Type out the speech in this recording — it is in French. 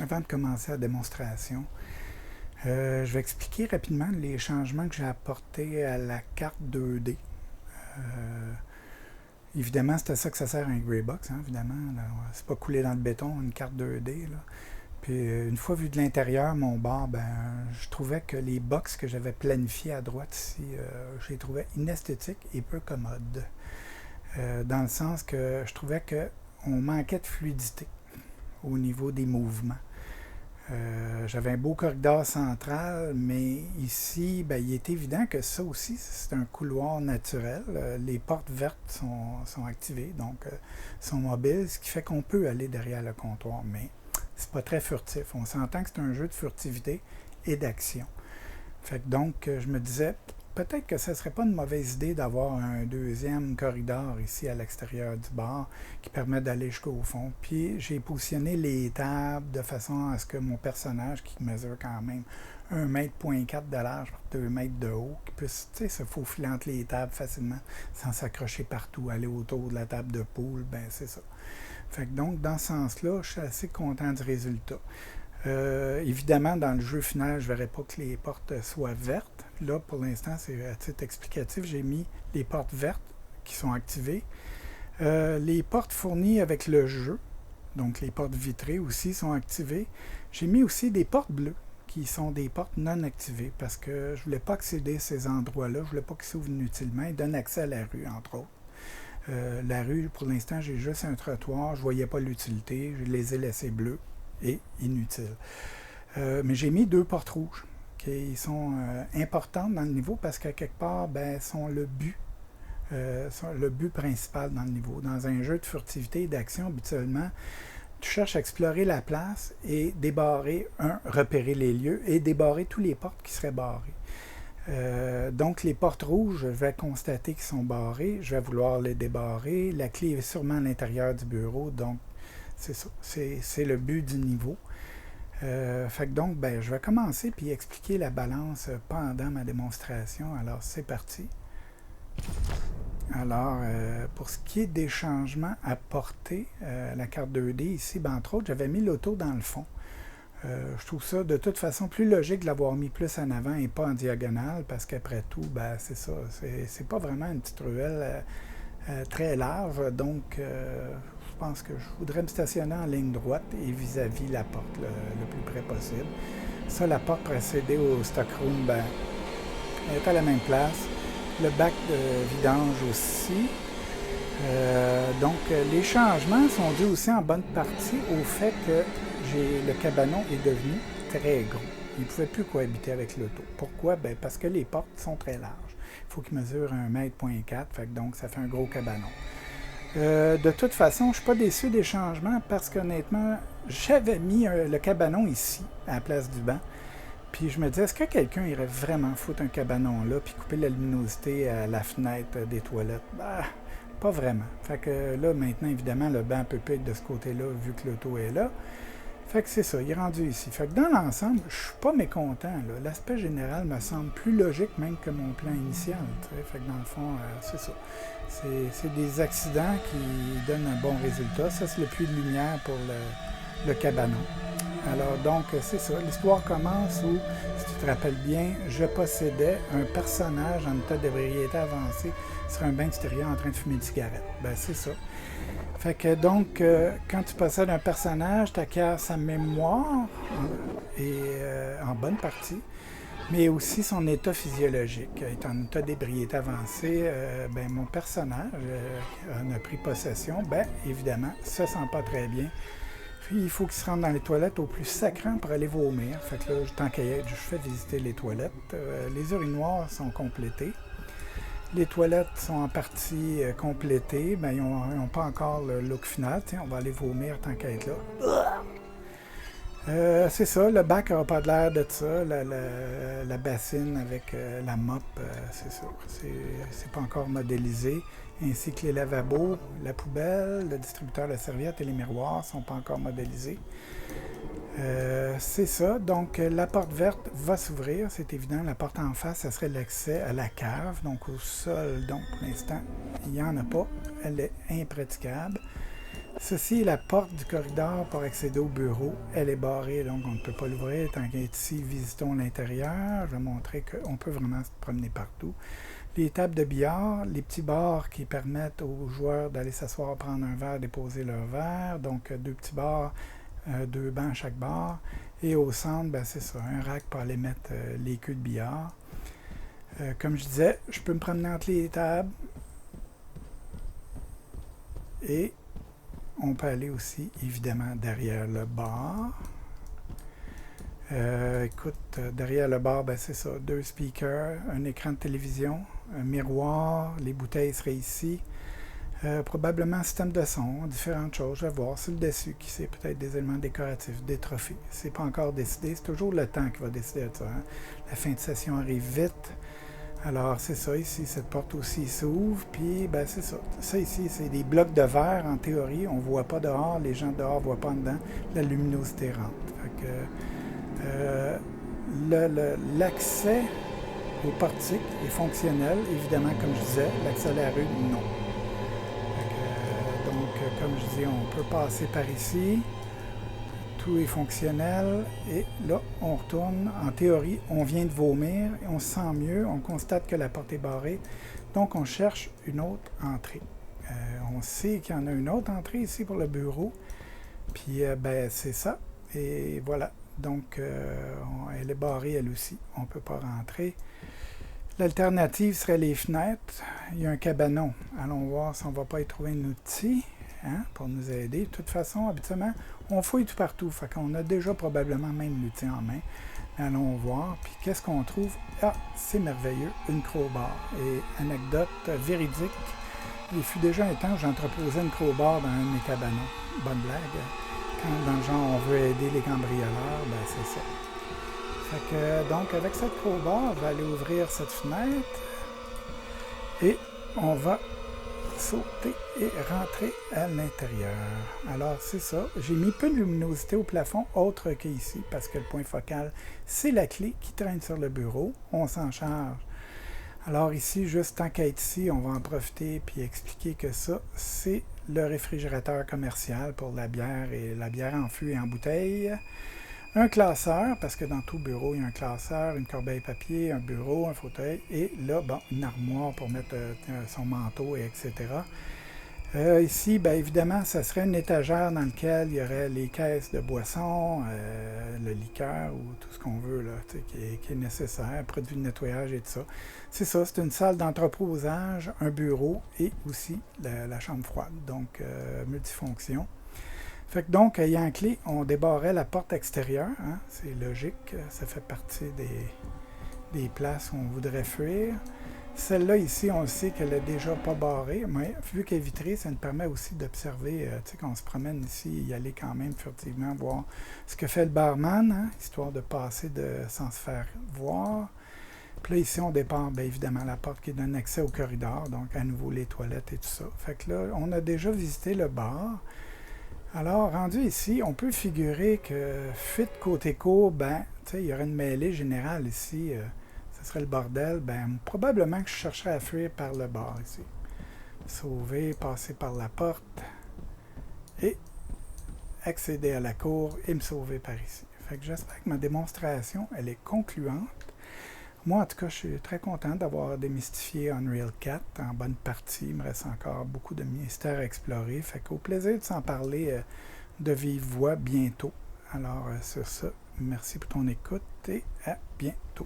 Avant de commencer la démonstration, je vais expliquer rapidement les changements que j'ai apportés à la carte 2D. Euh, Évidemment, c'est à ça que ça sert un Greybox, hein, évidemment. C'est pas coulé dans le béton, une carte 2D. Là. Puis une fois vu de l'intérieur, mon bar, je trouvais que les box que j'avais planifiés à droite ici, je les trouvais inesthétiques et peu commodes. Dans le sens que je trouvais qu'on manquait de fluidité au niveau des mouvements. J'avais un beau corridor central, mais ici, il est évident que ça aussi, c'est un couloir naturel. Les portes vertes sont activées, donc sont mobiles, ce qui fait qu'on peut aller derrière le comptoir, mais c'est pas très furtif. On s'entend que c'est un jeu de furtivité et d'action. Fait que donc, je me disais, peut-être que ce ne serait pas une mauvaise idée d'avoir un deuxième corridor ici à l'extérieur du bar qui permet d'aller jusqu'au fond. Puis j'ai positionné les tables de façon à ce que mon personnage, qui mesure quand même 1,4 m de large par 2 mètres de haut, qui puisse se faufiler entre les tables facilement sans s'accrocher partout, aller autour de la table de poule, c'est ça. Fait que donc, dans ce sens-là, je suis assez content du résultat. Évidemment, dans le jeu final, je ne verrai pas que les portes soient vertes. Là, pour l'instant, c'est à titre explicatif. J'ai mis les portes vertes qui sont activées. Les portes fournies avec le jeu, donc les portes vitrées aussi, sont activées. J'ai mis aussi des portes bleues qui sont des portes non activées parce que je ne voulais pas accéder à ces endroits-là. Je ne voulais pas qu'ils s'ouvrent inutilement. Ils donnent accès à la rue, entre autres. La rue, pour l'instant, j'ai juste un trottoir. Je ne voyais pas l'utilité. Je les ai laissés bleus et inutiles. Mais j'ai mis 2 portes rouges qui sont importantes dans le niveau parce qu'à quelque part, sont le but principal dans le niveau. Dans un jeu de furtivité et d'action, habituellement, tu cherches à explorer la place et débarrer, repérer les lieux et débarrer tous les portes qui seraient barrées. Donc les portes rouges, je vais constater qu'ils sont barrées, je vais vouloir les débarrer. La clé est sûrement à l'intérieur du bureau, donc c'est ça, c'est le but du niveau. Fait que donc, je vais commencer puis expliquer la balance pendant ma démonstration. Alors, c'est parti. Alors, pour ce qui est des changements apportés à la carte 2D, ici, entre autres, j'avais mis l'auto dans le fond. Je trouve ça de toute façon plus logique de l'avoir mis plus en avant et pas en diagonale parce qu'après tout, c'est ça. C'est pas vraiment une petite ruelle très large. Donc, je pense que je voudrais me stationner en ligne droite et vis-à-vis la porte le plus près possible. Ça, la porte précédée au stockroom, elle est à la même place. Le bac de vidange aussi. Donc, les changements sont dus aussi en bonne partie au fait que le cabanon est devenu très gros. Il ne pouvait plus cohabiter avec l'auto. Pourquoi? Parce que les portes sont très larges. Il faut qu'il mesure 1,4 m, donc ça fait un gros cabanon. De toute façon, je ne suis pas déçu des changements parce qu'honnêtement, j'avais mis le cabanon ici, à la place du banc. Puis je me disais, est-ce que quelqu'un irait vraiment foutre un cabanon là puis couper la luminosité à la fenêtre des toilettes? Pas vraiment. Fait que là, maintenant, évidemment, le banc peut plus être de ce côté-là vu que l'auto est là. Fait que c'est ça, il est rendu ici. Fait que dans l'ensemble, je suis pas mécontent. L'aspect général me semble plus logique même que mon plan initial. T'sais. Fait que dans le fond, c'est ça. C'est des accidents qui donnent un bon résultat. Ça, c'est le puits de lumière pour le cabanon. Alors donc, c'est ça. L'histoire commence où, si tu te rappelles bien, je possédais un personnage en état d'ébriété avancée sur un banc extérieur en train de fumer une cigarette. C'est ça. Fait que donc, quand tu possèdes un personnage, tu acquiers sa mémoire, et en bonne partie, mais aussi son état physiologique. Étant en état d'ébriété avancée, mon personnage en a pris possession. Évidemment, se sent pas très bien. Puis, il faut qu'il se rende dans les toilettes au plus sacrant pour aller vomir. Fait que là, tant qu'à y être, je fais visiter les toilettes. Les urinoirs sont complétés. Les toilettes sont en partie complétées. Ils n'ont pas encore le look final. Tiens, on va aller vomir tant qu'à être là. C'est ça, le bac n'aura pas de l'air de ça. La bassine avec la mop, c'est ça. C'est pas encore modélisé. Ainsi que les lavabos, la poubelle, le distributeur de serviettes et les miroirs ne sont pas encore modélisés. C'est ça. Donc, la porte verte va s'ouvrir. C'est évident. La porte en face, ça serait l'accès à la cave. Donc, au sol, donc, pour l'instant, il n'y en a pas. Elle est impraticable. Ceci est la porte du corridor pour accéder au bureau. Elle est barrée, donc on ne peut pas l'ouvrir. Tant qu'elle est ici, visitons l'intérieur. Je vais montrer qu'on peut vraiment se promener partout. Les tables de billard, les petits bars qui permettent aux joueurs d'aller s'asseoir, prendre un verre, déposer leur verre. Donc, deux petits bars, deux bancs à chaque bar. Et au centre, ben, c'est ça, un rack pour aller mettre les queues de billard. Comme je disais, je peux me promener entre les tables. Et on peut aller aussi, évidemment, derrière le bar. Écoute, derrière le bar, ben, c'est ça, deux speakers, un écran de télévision, un miroir, les bouteilles seraient ici. Probablement un système de son, différentes choses, je vais voir. Sur le dessus, qui c'est peut-être des éléments décoratifs, des trophées. C'est pas encore décidé, c'est toujours le temps qui va décider de ça. Hein. La fin de session arrive vite. Alors, c'est ça ici, cette porte aussi s'ouvre, puis ben c'est ça. Ça ici, c'est des blocs de verre en théorie, on ne voit pas dehors, les gens dehors ne voient pas en dedans, la luminosité rentre. Fait que, l'accès au portique est fonctionnel, évidemment, comme je disais, l'accès à la rue, non. Donc, comme je dis, on peut passer par ici. Tout est fonctionnel et là, on retourne. En théorie, on vient de vomir et on se sent mieux. On constate que la porte est barrée. Donc, on cherche une autre entrée. On sait qu'il y en a une autre entrée ici pour le bureau. Puis, ben, c'est ça. Et voilà. Donc, elle est barrée elle aussi. On ne peut pas rentrer. L'alternative serait les fenêtres. Il y a un cabanon. Allons voir si on ne va pas y trouver un outil. Hein, pour nous aider. De toute façon, habituellement, on fouille tout partout. Fait qu'on a déjà probablement même l'outil en main. Allons voir. Puis qu'est-ce qu'on trouve? Ah, c'est merveilleux, une crowbar. Et anecdote véridique, il fut déjà un temps où j'entreposais une crowbar dans un de mes cabanons. Bonne blague. Quand dans le genre on veut aider les cambrioleurs, ben c'est ça. Fait que donc avec cette crowbar, on va aller ouvrir cette fenêtre et on va sauter et rentrer à l'intérieur. Alors, c'est ça. J'ai mis peu de luminosité au plafond, autre qu'ici, parce que le point focal, c'est la clé qui traîne sur le bureau. On s'en charge. Alors ici, juste tant qu'à être ici, on va en profiter puis expliquer que ça, c'est le réfrigérateur commercial pour la bière et la bière en fût et en bouteille. Un classeur, parce que dans tout bureau, il y a un classeur, une corbeille papier, un bureau, un fauteuil, et là, bon, une armoire pour mettre son manteau, et etc. Ici, bien évidemment, ça serait une étagère dans laquelle il y aurait les caisses de boissons, le liqueur ou tout ce qu'on veut, là, qui est nécessaire, produits de nettoyage et tout ça. C'est ça, c'est une salle d'entreposage, un bureau et aussi la chambre froide, donc multifonction. Fait que donc, ayant la clé, on débarrait la porte extérieure. Hein, c'est logique, ça fait partie des places où on voudrait fuir. Celle-là ici, on le sait qu'elle n'est déjà pas barrée, mais vu qu'elle est vitrée, ça nous permet aussi d'observer, tu sais, quand on se promène ici, y aller quand même furtivement, voir ce que fait le barman, hein, histoire de passer sans se faire voir. Puis là, ici, on départ, bien évidemment, la porte qui donne accès au corridor, donc à nouveau les toilettes et tout ça. Fait que là, on a déjà visité le bar. Alors, rendu ici, on peut figurer que fuite côté cour, ben, tu sais, il y aurait une mêlée générale ici, ce serait le bordel, ben, probablement que je chercherais à fuir par le bar ici. Sauver, passer par la porte et accéder à la cour et me sauver par ici. Fait que j'espère que ma démonstration, elle est concluante. Moi, en tout cas, je suis très content d'avoir démystifié Unreal 4 en bonne partie. Il me reste encore beaucoup de mystères à explorer. Fait qu'au plaisir de s'en parler de vive voix bientôt. Alors, sur ça, merci pour ton écoute et à bientôt.